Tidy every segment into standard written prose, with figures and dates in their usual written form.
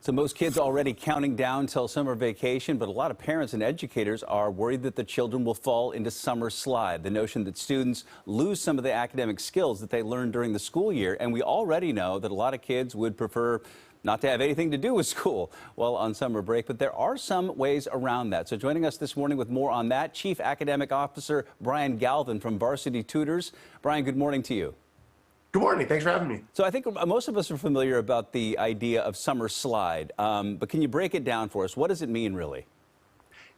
So most kids already counting down till summer vacation, but a lot of parents and educators are worried that the children will fall into summer slide. The notion that students lose some of the academic skills that they learned during the school year. And we already know that a lot of kids would prefer not to have anything to do with school while on summer break, but there are some ways around that. So joining us this morning with more on that, Chief Academic Officer Brian Galvin from Varsity Tutors. Brian, good morning to you. Good morning. Thanks for having me. So I think most of us are familiar about the idea of summer slide, but can you break it down for us? What does it mean, really?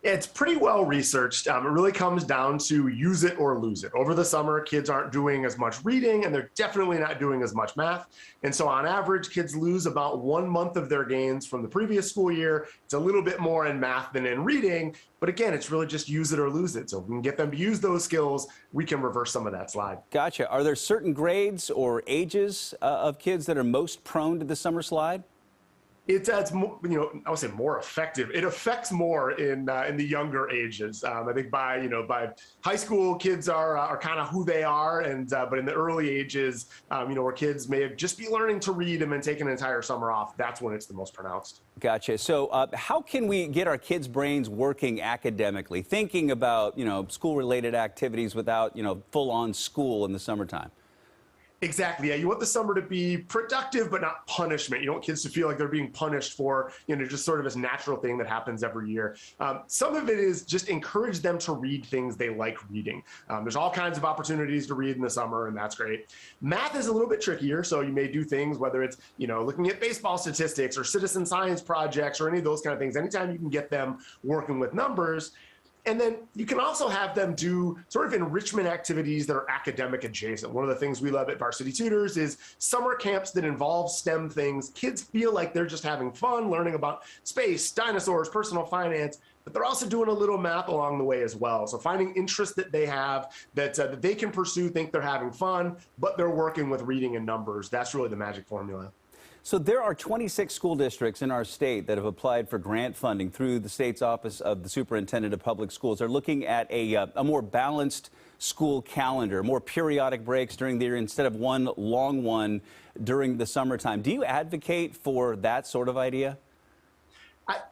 It's pretty well researched. It really comes down to use it or lose it. Over the summer, kids aren't doing as much reading, and they're definitely not doing as much math. And so on average, kids lose about 1 month of their gains from the previous school year. It's a little bit more in math than in reading. But again, it's really just use it or lose it. So if we can get them to use those skills, we can reverse some of that slide. Gotcha. Are there certain grades or ages of kids that are most prone to the summer slide? It's more, I would say more effective. It affects more in the younger ages. I think by high school, kids are kind of who they are, and but in the early ages, where kids may just be learning to read and then take an entire summer off, that's when it's the most pronounced. Gotcha. So how can we get our kids' brains working academically, thinking about school-related activities without full-on school in the summertime? Exactly. Yeah, you want the summer to be productive, but not punishment. You don't want kids to feel like they're being punished for, just sort of this natural thing that happens every year. Some of it is just encourage them to read things they like reading. There's all kinds of opportunities to read in the summer, and that's great. Math is a little bit trickier, so you may do things, whether it's, looking at baseball statistics or citizen science projects or any of those kind of things. Anytime you can get them working with numbers. And then you can also have them do sort of enrichment activities that are academic adjacent. One of the things we love at Varsity Tutors is summer camps that involve STEM things. Kids feel like they're just having fun learning about space, dinosaurs, personal finance, but they're also doing a little math along the way as well. So finding interests that they have that they can pursue, think they're having fun, but they're working with reading and numbers. That's really the magic formula. So there are 26 school districts in our state that have applied for grant funding through the state's Office of the Superintendent of Public Schools. They're looking at a more balanced school calendar, more periodic breaks during the year instead of one long one during the summertime. Do you advocate for that sort of idea?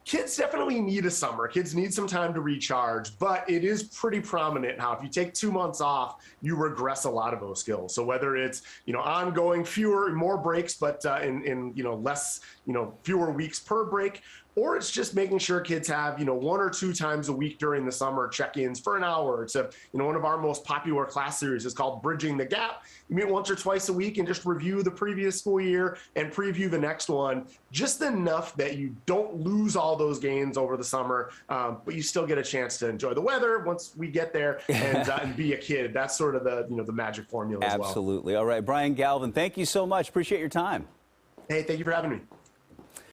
Kids definitely need a summer. Kids need some time to recharge, but it is pretty prominent how if you take 2 months off, you regress a lot of those skills. So whether it's, ongoing more breaks, but in less, fewer weeks per break, or it's just making sure kids have, 1 or 2 times a week during the summer check-ins for an hour. It's one of our most popular class series is called Bridging the Gap. You meet once or twice a week and just review the previous school year and preview the next one, just enough that you don't lose all those gains over the summer, but you still get a chance to enjoy the weather once we get there and be a kid. That's sort of the magic formula as well. Absolutely. All right, Brian Galvin, thank you so much. Appreciate your time. Hey, thank you for having me.